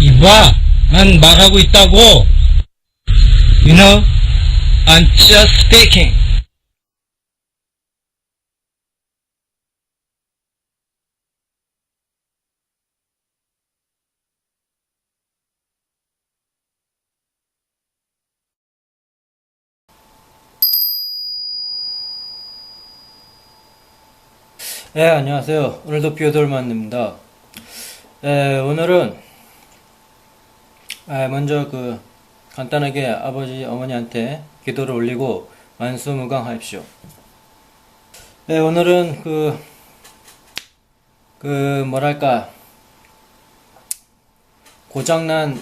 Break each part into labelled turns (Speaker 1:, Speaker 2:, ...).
Speaker 1: 이봐, 난 말하고 있다고. You know, I'm just speaking.
Speaker 2: 네, 안녕하세요. 오늘도 비오돌만입니다. 오늘은 먼저 간단하게 아버지, 어머니한테 기도를 올리고 만수무강하십시오. 네, 오늘은 뭐랄까, 고장난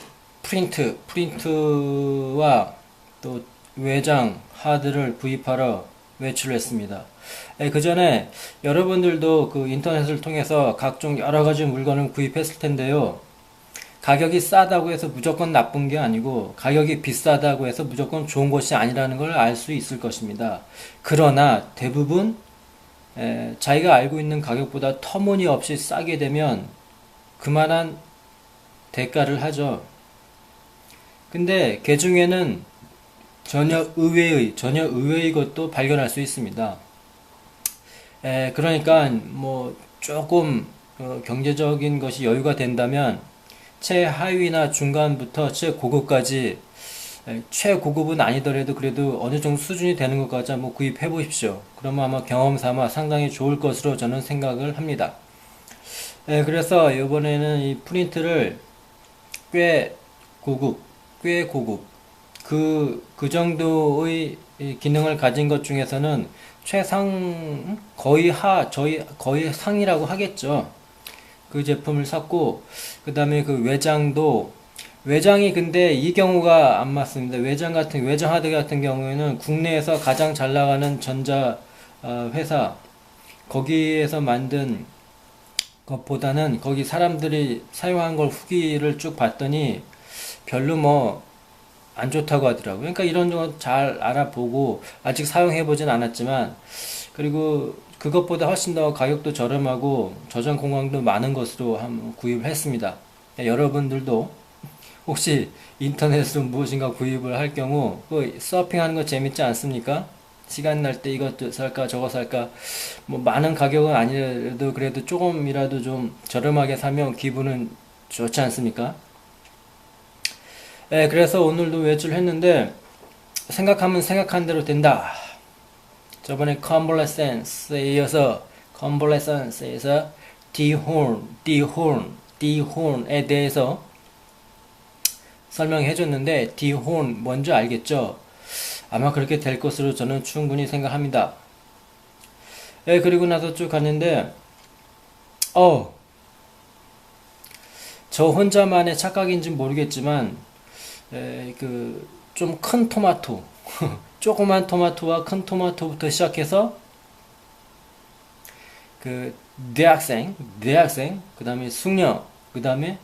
Speaker 2: 프린트와 또 외장 하드를 구입하러 외출을 했습니다. 그 전에 여러분들도 인터넷을 통해서 각종 여러 가지 물건을 구입했을 텐데요. 가격이 싸다고 해서 무조건 나쁜 게 아니고 가격이 비싸다고 해서 무조건 좋은 것이 아니라는 걸 알 수 있을 것입니다. 그러나 대부분 자기가 알고 있는 가격보다 터무니없이 싸게 되면 그만한 대가를 하죠. 근데 그 중에는 전혀 의외의 것도 발견할 수 있습니다. 그러니까 뭐 조금 경제적인 것이 여유가 된다면 최하위나 중간부터 최고급까지, 최고급은 아니더라도 그래도 어느 정도 수준이 되는 것까지 한번 구입해 보십시오. 그러면 아마 경험 삼아 상당히 좋을 것으로 저는 생각을 합니다. 그래서 이번에는 이 프린트를 꽤 꽤 고급, 그 정도의 이 기능을 가진 것 중에서는 거의 상이라고 하겠죠. 그 제품을 샀고, 그 다음에 외장이 근데 이 경우가 안 맞습니다. 외장 하드 같은 경우에는 국내에서 가장 잘 나가는 전자 회사, 거기에서 만든 것보다는 거기 사람들이 사용한 걸 후기를 쭉 봤더니 별로 뭐 안 좋다고 하더라고요. 그러니까 이런 거 잘 알아보고 아직 사용해보진 않았지만, 그리고 그것보다 훨씬 더 가격도 저렴하고 저장 공간도 많은 것으로 한번 구입을 했습니다. 여러분들도 혹시 인터넷으로 무엇인가 구입을 할 경우 서핑하는 거 재밌지 않습니까? 시간 날 때 이것도 살까 저거 살까, 뭐 많은 가격은 아니라도 그래도 조금이라도 좀 저렴하게 사면 기분은 좋지 않습니까? 그래서 오늘도 외출을 했는데 생각하면 생각한 대로 된다. 저번에 convalescence에 이어서 convalescence에서 D-horn에 대해서 설명해 줬는데 D-horn 뭔지 알겠죠? 아마 그렇게 될 것으로 저는 충분히 생각합니다. 그리고 나서 쭉 갔는데 저 혼자만의 착각인지 모르겠지만 좀 큰 토마토, 조그만 토마토와 큰 토마토부터 시작해서 대학생, 그 다음에 숙녀, 그 다음에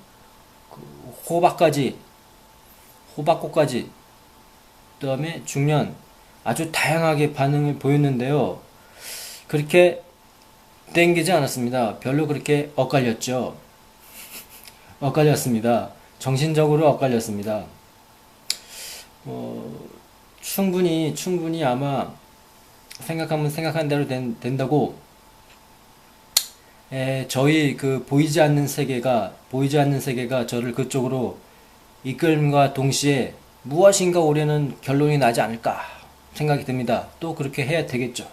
Speaker 2: 호박꽃까지, 그 다음에 중년, 아주 다양하게 반응을 보였는데요. 그렇게 땡기지 않았습니다. 별로 그렇게 엇갈렸습니다. 정신적으로 엇갈렸습니다. 충분히 아마 생각하면 생각한 대로 된다고. 저희 보이지 않는 세계가 저를 그쪽으로 이끌림과 동시에 무엇인가 올해는 결론이 나지 않을까 생각이 듭니다. 또 그렇게 해야 되겠죠.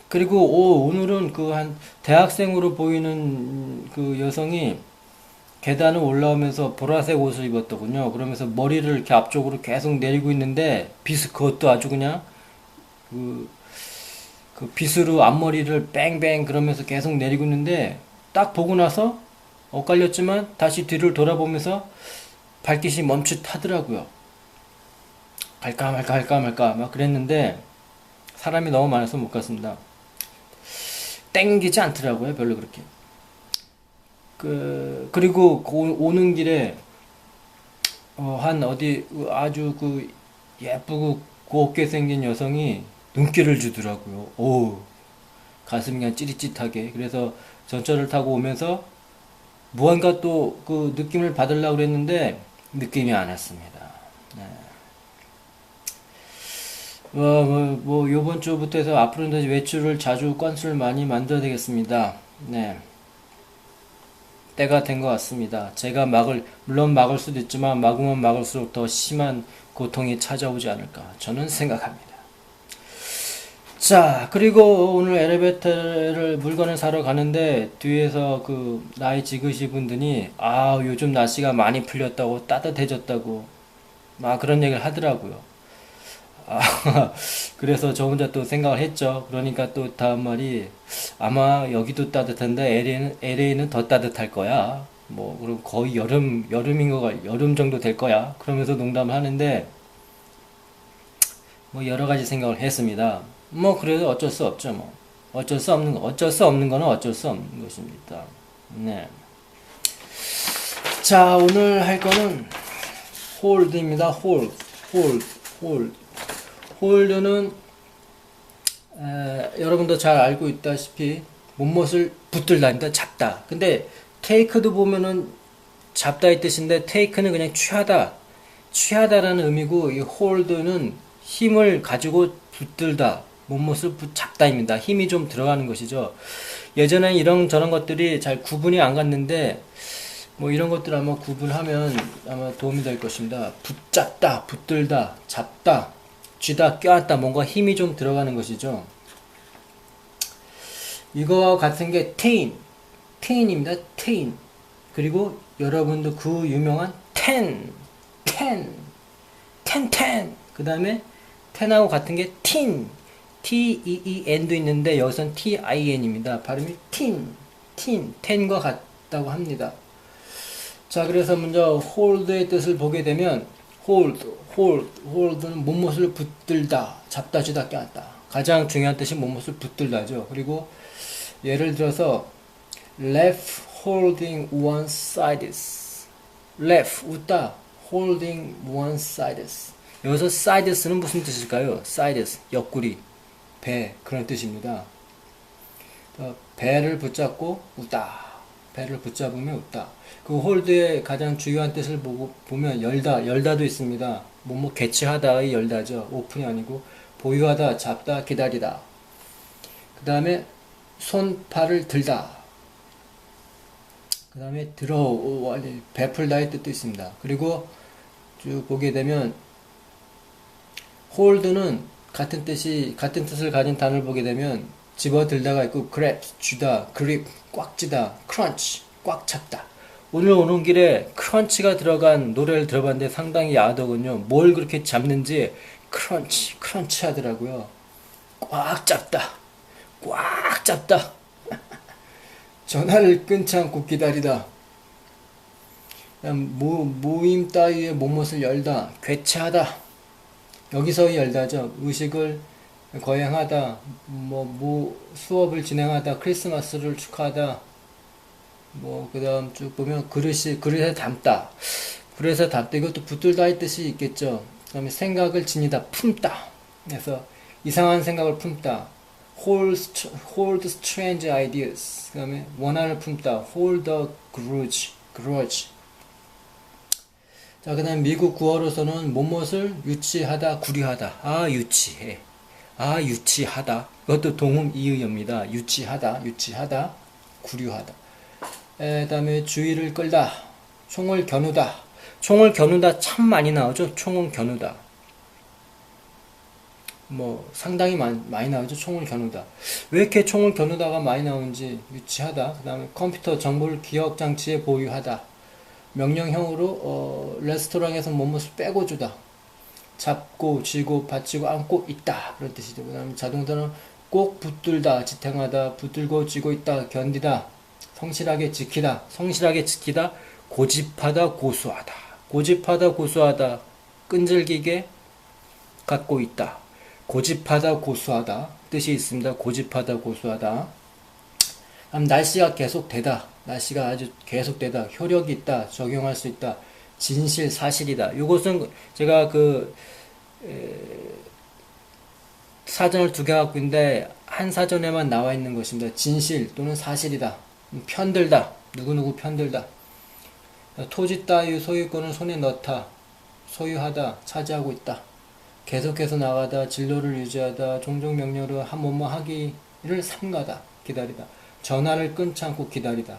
Speaker 2: 그리고 오늘은 한 대학생으로 보이는 그 여성이 계단을 올라오면서 보라색 옷을 입었더군요. 그러면서 머리를 이렇게 앞쪽으로 계속 내리고 있는데 그것도 아주 그냥 빗으로 앞머리를 뺑뺑 그러면서 계속 내리고 있는데, 딱 보고 나서 엇갈렸지만 다시 뒤를 돌아보면서 발깃이 멈칫하더라고요. 갈까 말까 막 그랬는데 사람이 너무 많아서 못 갔습니다. 땡기지 않더라고요, 별로 그렇게. 그리고 오는 길에 한 어디 아주 예쁘고 곱게 생긴 여성이 눈길을 주더라고요. 오, 가슴이 그냥 찌릿찌릿하게. 그래서 전철을 타고 오면서 무언가 또 그 느낌을 받으려고 그랬는데 느낌이 안 왔습니다. 네. 요번 주부터 해서 앞으로는 외출을 자주 건수를 많이 만들어야 되겠습니다. 네. 때가 된 것 같습니다. 제가 물론 막을 수도 있지만 막으면 막을수록 더 심한 고통이 찾아오지 않을까 저는 생각합니다. 자, 그리고 오늘 엘리베이터를 물건을 사러 가는데 뒤에서 그 나이 지그시 분들이 요즘 날씨가 많이 풀렸다고 따뜻해졌다고 막 그런 얘기를 하더라고요. 그래서 저 혼자 또 생각을 했죠. 그러니까 또 다음 말이 아마 여기도 따뜻한데 LA는 더 따뜻할 거야. 뭐 그럼 거의 여름 정도 될 거야. 그러면서 농담을 하는데 뭐 여러 가지 생각을 했습니다. 뭐 그래도 어쩔 수 없죠. 뭐 어쩔 수 없는 거는 어쩔 수 없는 것입니다. 네. 자, 오늘 할 거는 홀드입니다. 홀드는 여러분도 잘 알고 있다시피 못못을 붙들다, 잡다. 근데 테이크도 보면은 잡다의 뜻인데 테이크는 그냥 취하다라는 의미고 이 홀드는 힘을 가지고 붙들다, 못못을 잡다입니다. 힘이 좀 들어가는 것이죠. 예전에 이런저런 것들이 잘 구분이 안 갔는데 뭐 이런 것들 아마 구분하면 아마 도움이 될 것입니다. 붙잡다, 붙들다, 잡다, 쥐다, 껴안다, 뭔가 힘이 좀 들어가는 것이죠. 이거와 같은 게 테인입니다. 테인. 그리고 여러분도 그 유명한 텐. 그 다음에 텐하고 같은 게 TEEN도 있는데 여기선 TIN입니다. 발음이 텐과 같다고 합니다. 자, 그래서 먼저 홀드의 뜻을 보게 되면 홀드는 못못을 붙들다, 잡다, 쥐다, 껴안다. 가장 중요한 뜻이 못못을 붙들다죠. 그리고 예를 들어서 left holding one sides, left 웃다, holding one sides. 여기서 sides는 무슨 뜻일까요? sides 옆구리, 배 그런 뜻입니다. 배를 붙잡고 웃다, 배를 붙잡으며 웃다. 그 홀드의 가장 중요한 뜻을 보면 열다도 있습니다. 뭐뭐 개최하다의 열다죠. 오픈이 아니고 보유하다, 잡다, 기다리다. 그 다음에 손팔을 들다. 그 다음에 베풀다의 뜻도 있습니다. 그리고 쭉 보게 되면 홀드는 같은 뜻을 가진 단어를 보게 되면 집어들다가 있고 grab, 쥐다, grip, 꽉 쥐다, crunch, 꽉 잡다. 오늘 오는 길에 크런치가 들어간 노래를 들어봤는데 상당히 야하더군요. 뭘 그렇게 잡는지 크런치 하더라고요. 꽉 잡다. 전화를 끊지 않고 기다리다. 모임 따위의 못못을 열다. 괴체하다. 여기서의 열다죠. 의식을 거행하다. 수업을 진행하다. 크리스마스를 축하하다. 그 다음 쭉 보면 그릇에 담다. 이것도 붙들다의 뜻이 있겠죠. 그 다음에 생각을 지니다, 품다. 그래서 이상한 생각을 품다. hold strange ideas. 그 다음에 원한을 품다. hold a grudge. 자, 그 다음에 미국 구어로서는 못못을 유치하다, 구리하다. 유치해. 유치하다. 이것도 동음 이의어입니다. 유치하다, 구리하다. 그 다음에 주의를 끌다, 총을 겨누다. 참 많이 나오죠. 총을 겨누다. 상당히 많이 나오죠. 총을 겨누다. 왜 이렇게 총을 겨누다가 많이 나오는지 유치하다. 그 다음에 컴퓨터 정보를 기억 장치에 보유하다. 명령형으로 레스토랑에서 못못을 빼고 주다. 잡고, 쥐고, 받치고, 안고 있다. 그런 뜻이죠. 그 다음에 자동차는 꼭 붙들다, 지탱하다, 붙들고, 쥐고 있다, 견디다. 성실하게 지키다, 고집하다, 고수하다, 끈질기게 갖고 있다. 고집하다, 고수하다 뜻이 있습니다. 고집하다, 고수하다. 날씨가 계속되다, 아주 계속되다, 효력이 있다, 적용할 수 있다, 진실, 사실이다. 이것은 제가 사전을 두 개 갖고 있는데 한 사전에만 나와 있는 것입니다. 진실 또는 사실이다. 편들다. 누구누구 편들다. 토지 따위 소유권을 손에 넣다. 소유하다. 차지하고 있다. 계속해서 나가다. 진로를 유지하다. 종종 명령으로 한 뭐뭐 하기를 삼가다. 기다리다. 전화를 끊지 않고 기다리다.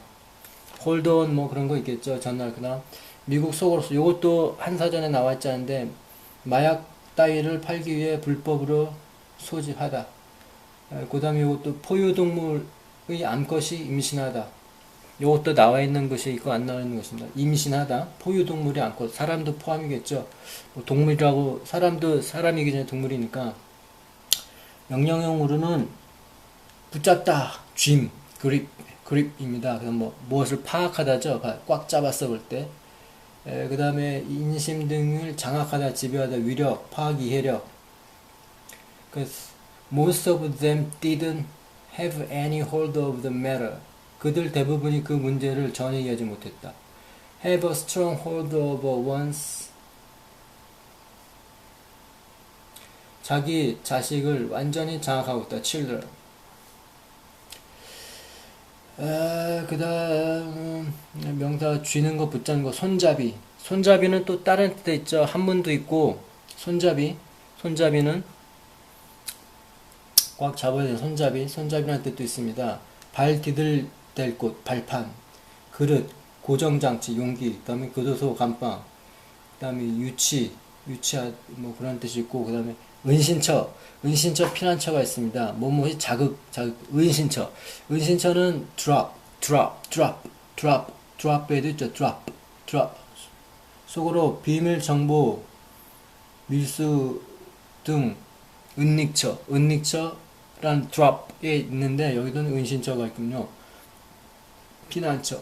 Speaker 2: 홀드온 뭐 그런 거 있겠죠. 전화. 그다음 미국 속으로서 이것도 한 사전에 나와 있지 않은데 마약 따위를 팔기 위해 불법으로 소집하다. 그 다음에 이것도 포유동물의 암컷이 임신하다. 이것도 나와 있는 것이 있고 안 나와 있는 것입니다. 임신하다. 포유동물의 암컷. 사람도 포함이겠죠. 뭐 동물이라고 사람도 사람이기 전에 동물이니까. 명령형으로는 붙잡다. 쥐임. 그립입니다. 그래서 뭐 무엇을 파악하다죠. 꽉 잡았어 볼 때. 그 다음에 인심 등을 장악하다, 지배하다, 위력, 파악, 이해력. Most of them didn't have any hold of the matter. 그들 대부분이 그 문제를 전혀 이해하지 못했다. Have a strong hold over one's. 자기 자식을 완전히 장악하고 있다. Children. 그 다음 명사 쥐는 거 붙잡는 거 손잡이. 손잡이는 또 다른 뜻도 있죠. 한문도 있고 손잡이. 손잡이는 꽉 잡아야 되는 손잡이. 손잡이라는 뜻도 있습니다. 발 디딜댈 곳 발판. 그릇 고정장치 용기. 그 다음에 교도소 감방. 그 다음에 유치 뭐 그런 뜻이 있고 그 다음에 은신처 피난처가 있습니다. 뭐뭐이 자극 은신처는 drop에도 있죠. drop 속으로 비밀 정보 밀수 등 은닉처란 drop에 있는데 여기도는 은신처가 있군요. 피난처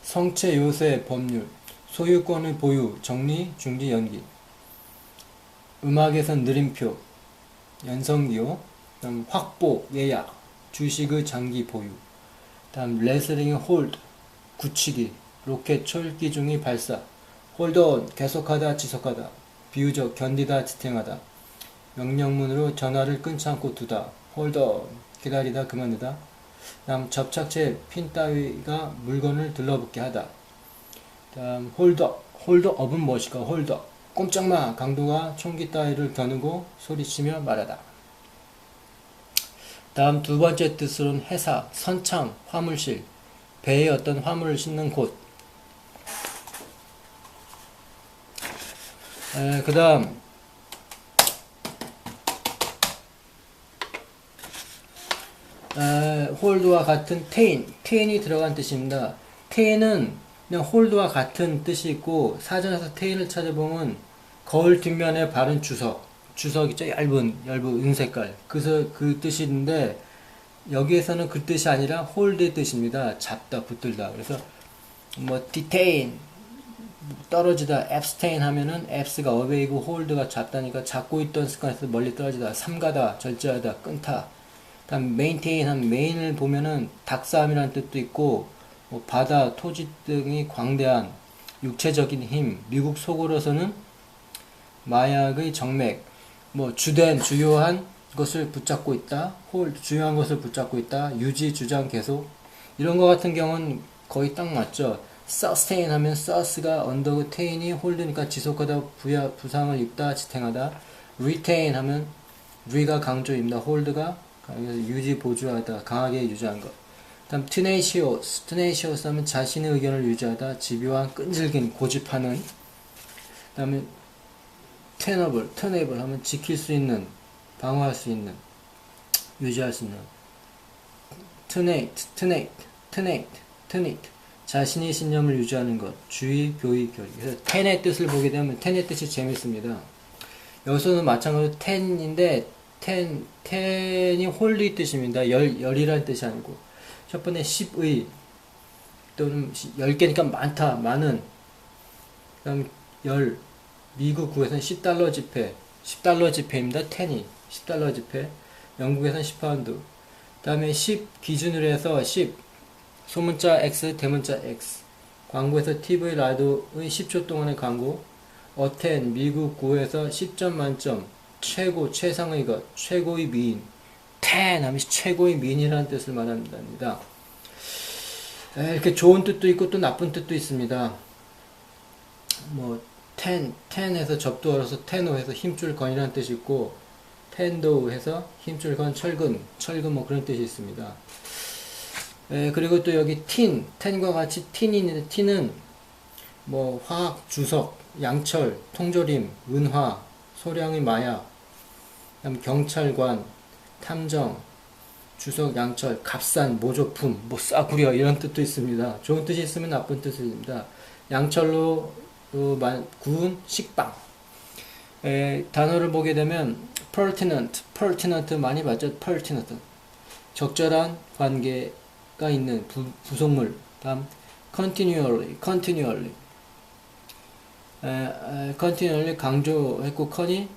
Speaker 2: 성체 요새 법률 소유권의 보유 정리 중지 연기 음악에선 느림표, 연성기호, 다음 확보, 예약, 주식의 장기 보유, 다음 레슬링의 홀드, 굳히기, 로켓 초읽기 중의 발사, 홀드온, 계속하다, 지속하다, 비유적, 견디다, 지탱하다, 명령문으로 전화를 끊지 않고 두다, 홀드온, 기다리다, 그만두다, 다음 접착제, 핀 따위가 물건을 들러붙게 하다, 다음 홀드업은 무엇일까? 홀드업. 꼼짝마 강도가 총기 따위를 겨누고 소리치며 말하다. 다음 두 번째 뜻으로는 회사, 선창, 화물실, 배에 어떤 화물을 싣는 곳. 그 다음 홀드와 같은 테인이 들어간 뜻입니다. 테인은 그냥 홀드와 같은 뜻이 있고 사전에서 테인을 찾아보면 거울 뒷면에 바른 주석 있죠. 얇은 은색깔. 그래서 그 뜻이 있는데 여기에서는 그 뜻이 아니라 홀드의 뜻입니다. 잡다, 붙들다. 그래서 뭐 detain 떨어지다, abstain 하면은 abs가 어웨이고 홀드가 잡다니까 잡고 있던 습관에서 멀리 떨어지다, 삼가다, 절제하다, 끊다. 다음 maintain 하면 main을 보면은 닭싸움이라는 뜻도 있고 뭐 바다, 토지 등이 광대한 육체적인 힘, 미국 속으로서는 마약의 정맥, 뭐 주요한 것을 붙잡고 있다, 주요한 것을 붙잡고 있다, 유지, 주장, 계속 이런 거 같은 경우는 거의 딱 맞죠. sustain 하면 sus가 언더그 tain이 홀드니까 지속하다, 부상을 입다, 지탱하다. retain 하면 re가 강조입니다. hold가 유지, 보조하다, 강하게 유지한 것. 다음 tenacious 하면 자신의 의견을 유지하다, 집요한, 끈질긴, 고집하는. 다음에 tenable 하면 지킬 수 있는, 방어할 수 있는, 유지할 수 있는. tenate 자신의 신념을 유지하는 것, 주의, 교의, 교리. 그래서 ten의 뜻을 보게 되면 ten의 뜻이 재밌습니다. 여기서는 마찬가지로 ten인데 ten이 홀리 뜻입니다. 열이라는 뜻이 아니고. 첫 번째 10의 또는 10개니까 많다, 많은. 그 다음 미국 구에서는 $10 지폐입니다. 10이 10달러 지폐. 영국에서는 10파운드. 그 다음에 10 기준으로 해서 10 소문자 X, 대문자 X. 광고에서 TV 라디오의 10초 동안의 광고. 어텐 미국 구에서 10점 만점 최고, 최상의 것, 최고의 미인. ten 하면 최고의 미인이라는 뜻을 말합니다. 이렇게 좋은 뜻도 있고 또 나쁜 뜻도 있습니다. 뭐 텐해서 접두어로서 테노해서 힘줄 건이라는 뜻이 있고, 텐도해서 힘줄 건 철근 뭐 그런 뜻이 있습니다. 그리고 또 여기 텐과 같이 틴이 있는데, 틴은 뭐 화학, 주석, 양철, 통조림, 은화, 소량의 마약, 그다음 경찰관, 탐정, 주석, 양철, 값싼 모조품, 뭐 싸구려 이런 뜻도 있습니다. 좋은 뜻이 있으면 나쁜 뜻이 있습니다. 양철로 구운 식빵. 단어를 보게 되면 pertinent 많이 봤죠? pertinent 적절한 관계가 있는 부속물. 다음 continually 강조했고, continue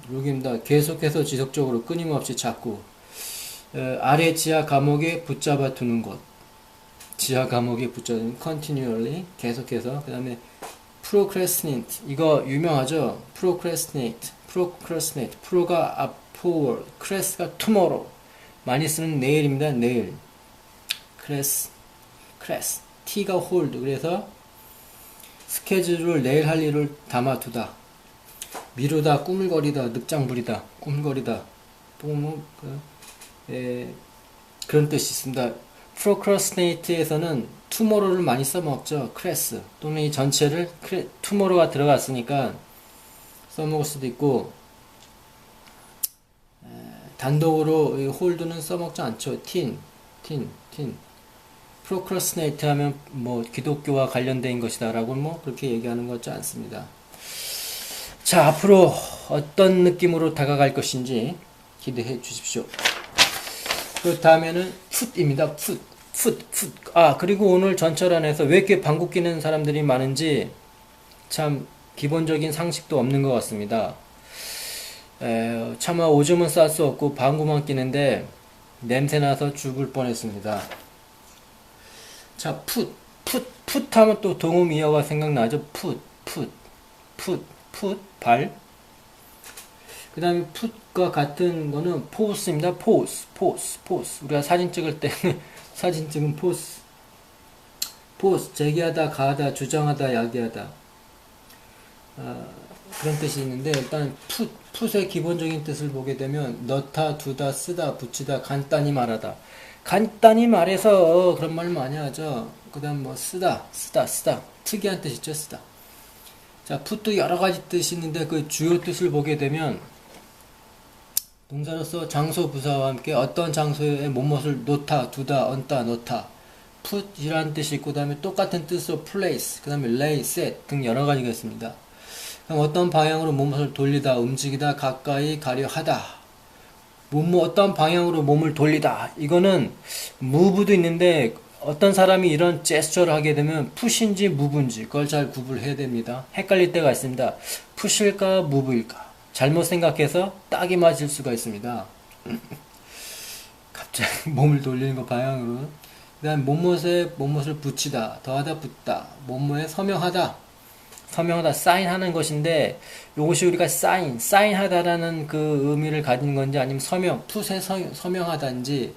Speaker 2: 룩입니다. 계속해서 지속적으로 끊임없이 자꾸. 아래 지하 감옥에 붙잡아 두는 것. 지하 감옥에 붙잡는 continually 계속해서. 그 다음에 procrastinate 이거 유명하죠. procrastinate pro가 forward, crest가 tomorrow 많이 쓰는 내일입니다. 내일. crest t가 hold 그래서 스케줄을 내일 할 일을 담아두다, 미루다, 꾸물거리다, 늑장부리다, 꾸물거리다, 그런 뜻이 있습니다. procrastinate에서는 tomorrow를 많이 써먹죠. crest 또는 이 전체를 tomorrow가 들어갔으니까 써먹을 수도 있고, 단독으로 hold는 써먹지 않죠. tin procrastinate 하면 뭐 기독교와 관련된 것이다 라고 뭐 그렇게 얘기하는 것 같지 않습니다. 자, 앞으로 어떤 느낌으로 다가갈 것인지 기대해 주십시오. 그 다음에는 풋입니다. 풋. 그리고 오늘 전철안에서 왜 이렇게 방귀 뀌는 사람들이 많은지 참 기본적인 상식도 없는 것 같습니다. 차마 오줌은 쌀 수 없고 방구만 끼는데 냄새나서 죽을 뻔했습니다. 자, 풋 하면 또 동음이어가 생각나죠. 발. 그 다음에 풋과 같은 거는 포스입니다. 포스. 우리가 사진 찍을 때 사진 찍은 포스. 제기하다, 가하다, 주장하다, 야기하다. 그런 뜻이 있는데, 일단 풋의 기본적인 뜻을 보게 되면 넣다, 두다, 쓰다, 붙이다, 간단히 말하다. 간단히 말해서 그런 말 많이 하죠. 그 다음 뭐 쓰다. 특이한 뜻 있죠. 쓰다. 자, 풋도 여러 가지 뜻이 있는데 그 주요 뜻을 보게 되면 동사로서 장소 부사와 함께 어떤 장소에 무엇을 놓다, 두다, 얹다, 넣다. put이라는 뜻이 있고, 그 다음에 똑같은 뜻으로 place, 그 다음에 lay, set 등 여러 가지가 있습니다. 그럼 어떤 방향으로 무엇을 돌리다, 움직이다, 가까이 가려 하다. 어떤 방향으로 몸을 돌리다. 이거는 move도 있는데 어떤 사람이 이런 제스처를 하게 되면 푸시인지 move인지 그걸 잘 구분해야 됩니다. 헷갈릴 때가 있습니다. 푸시일까 move일까. 잘못 생각해서 딱이 맞을 수가 있습니다. 갑자기 몸을 돌리는 거 방향으로. 그 다음 몸못을 붙이다, 더하다, 붙다, 몸모에 서명하다, 사인하는 것인데, 요것이 우리가 사인하다라는 그 의미를 가진 건지, 아니면 풋에 서명하다인지.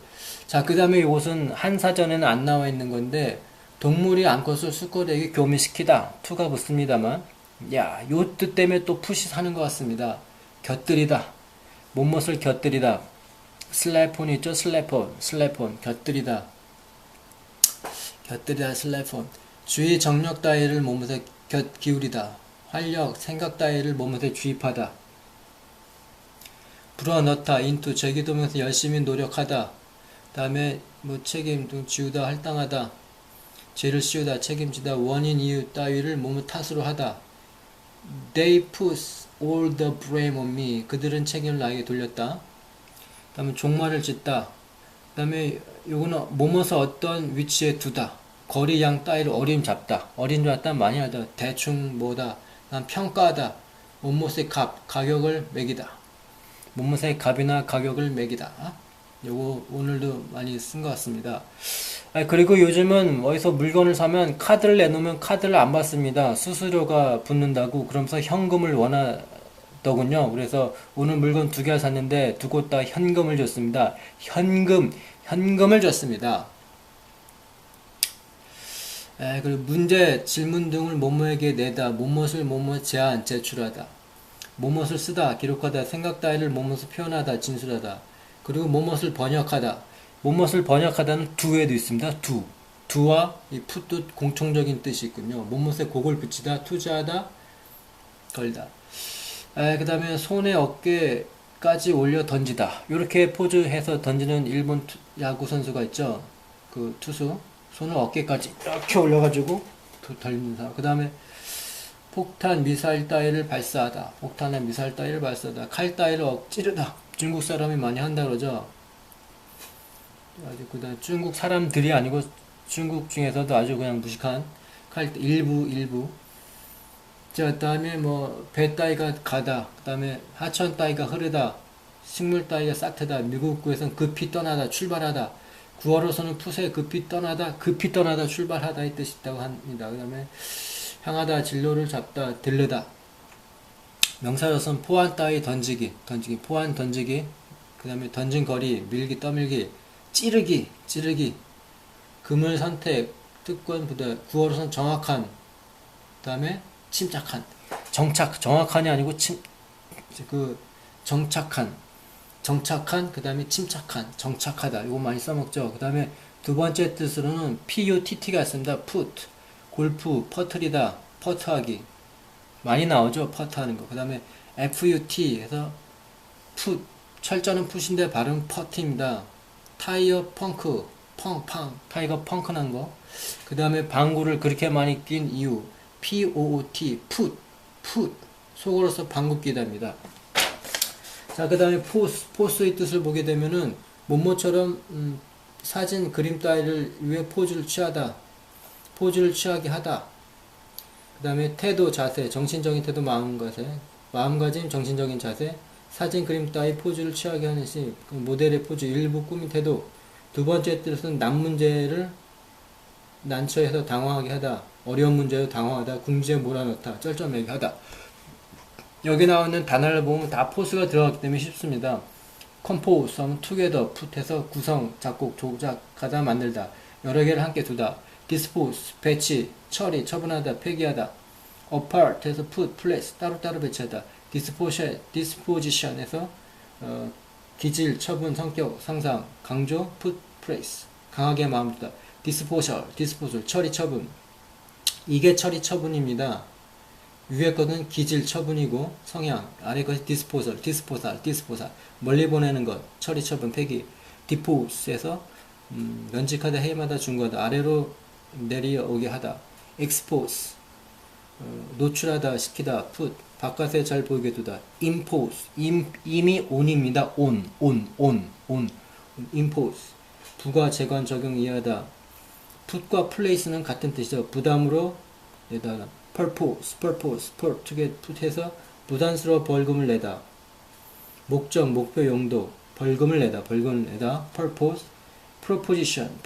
Speaker 2: 자, 그 다음에 요것은 한사전에는 안 나와 있는 건데, 동물이 암컷을 수컷에게 교미시키다, 투가 붙습니다만, 요 뜻 때문에 또 풋이 사는 것 같습니다. 곁들이다, 몸못을 곁들이다, 슬래폰이 있죠. 슬래폰, 곁들이다, 슬래폰. 주의 정력 따위를 몸못에 기울이다. 활력, 생각 따위를 몸에 주입하다. 불어넣다, 인투, 제기도면서 열심히 노력하다. 다음에 뭐 책임 등 지우다, 할당하다. 죄를 씌우다, 책임지다. 원인, 이유 따위를 몸의 탓으로 하다. They put all the blame on me. 그들은 책임을 나에게 돌렸다. 다음에 종말을 짓다. 다음에 요거는 몸어서 어떤 위치에 두다. 거리, 양 따위를 어림잡다. 어림잡다 많이 하다. 대충 뭐다. 난 평가하다. 몸못의 가격을 매기다. 몸못의 값이나 가격을 매기다. 요거 오늘도 많이 쓴 것 같습니다. 그리고 요즘은 어디서 물건을 사면 카드를 내놓으면 카드를 안 받습니다. 수수료가 붙는다고. 그러면서 현금을 더군요. 그래서 오늘 물건 2개 샀는데 두 곳 다 현금을 줬습니다. 현금을 줬습니다. 그리고 문제, 질문 등을 뭐뭐에게 내다, 뭐뭇을 뭐뭇 제안, 제출하다, 뭐뭇을 쓰다, 기록하다, 생각 따위를 뭐뭇을 표현하다, 진술하다, 그리고 뭐뭇을 번역하다. 뭐뭇을 번역하다는 do에도 있습니다. do와 이 put도 공통적인 뜻이 있군요. 뭐뭇에 곡을 붙이다, 투자하다, 걸다. 그 다음에 손에 어깨까지 올려 던지다. 이렇게 포즈해서 던지는 일본 야구 선수가 있죠. 그 투수. 손을 어깨까지 이렇게 올려가지고 던지는 사람. 그 다음에 폭탄, 미사일 따위를 발사하다. 폭탄이나 미사일 따위를 발사하다. 칼 따위를 찌르다. 중국 사람이 많이 한다 그러죠. 아주 그다음 중국 사람들이 아니고 중국 중에서도 아주 그냥 무식한 칼 일부. 자, 그다음에 뭐 배 따위가 가다. 그다음에 하천 따위가 흐르다. 식물 따위가 싹트다. 미국구에서는 급히 떠나다, 출발하다. 구어로서는 풋에 급히 떠나다, 출발하다 이 뜻이 있다고 합니다. 그 다음에 향하다, 진로를 잡다, 들르다. 명사로서는 포환 따위 던지기, 포환 던지기. 그 다음에 던진 거리, 밀기, 떠밀기, 찌르기. 그물 선택, 특권 부대. 구어로서는 정확한. 그 다음에 침착한. 정확한이 아니고 정착한, 그 다음에 침착한, 정착하다. 이거 많이 써먹죠. 그 다음에 두 번째 뜻으로는 PUTT가 있습니다. put, 골프, 퍼트리다, 퍼트하기. 많이 나오죠. 퍼트하는 거. 그 다음에 FUT 해서 put, 철자는 풋인데 발음 퍼트입니다. 타이어 펑크, 펑팡, 타이거 펑크 난 거. 그 다음에 방구를 그렇게 많이 낀 이유. POOT, put, 속어로서 방구 끼다입니다. 자, 그 다음에 포스의 뜻을 보게 되면은 뭐뭐처럼 사진, 그림 따위를 위해 포즈를 취하게 하다. 그 다음에 태도, 자세, 정신적인 태도, 마음가짐, 정신적인 자세, 사진, 그림 따위 포즈를 취하게 하는 시, 모델의 포즈, 일부 꾸민 태도. 두 번째 뜻은 난 문제를 난처해서 당황하게 하다, 어려운 문제로 당황하다, 궁지에 몰아넣다, 쩔쩔매게 하다. 여기 나오는 단어를 보면 다 포스가 들어갔기 때문에 쉽습니다. 컴포즈 하면 together, put해서 구성, 작곡, 조작하다, 만들다, 여러 개를 함께 두다. dispose, 배치, 처리, 처분하다, 폐기하다. apart 해서 put, place, 따로따로 배치하다. disposition 해서 기질, 처분, 성격, 상상, 강조, put, place, 강하게 마음 두다. disposal, 처리, 처분. 이게 처리, 처분입니다. 위에 것은 기질, 처분이고 성향, 아래 것이 disposal, 멀리 보내는 것, 처리, 처분, 폐기. dispose 면직하다, 해임하다, 중과하다, 아래로 내려오게 하다. expose 노출하다, 시키다, put 바깥에 잘 보이게 두다. impose 이미 on입니다. on impose 부가, 재관, 적용, 이해하다. put과 place는 같은 뜻이죠. 부담으로 내다. purpose, put해서 부담스러워 벌금을 내다. 목적, 목표, 용도, 벌금을 내다. purpose, proposition,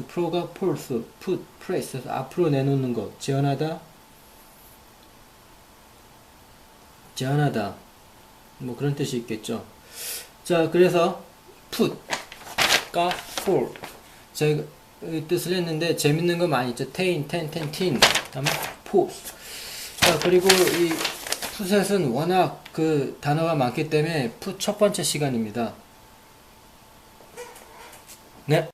Speaker 2: pro가 force, put, place, 앞으로 내놓는 것, 제안하다, 뭐 그런 뜻이 있겠죠. 자, 그래서 put가 for, 제가 이 뜻을 했는데 재밌는 거 많이 있죠. tain, 다음에 pose. 자, 그리고 이 풋셋은 워낙 그 단어가 많기 때문에 풋 첫 번째 시간입니다. 네.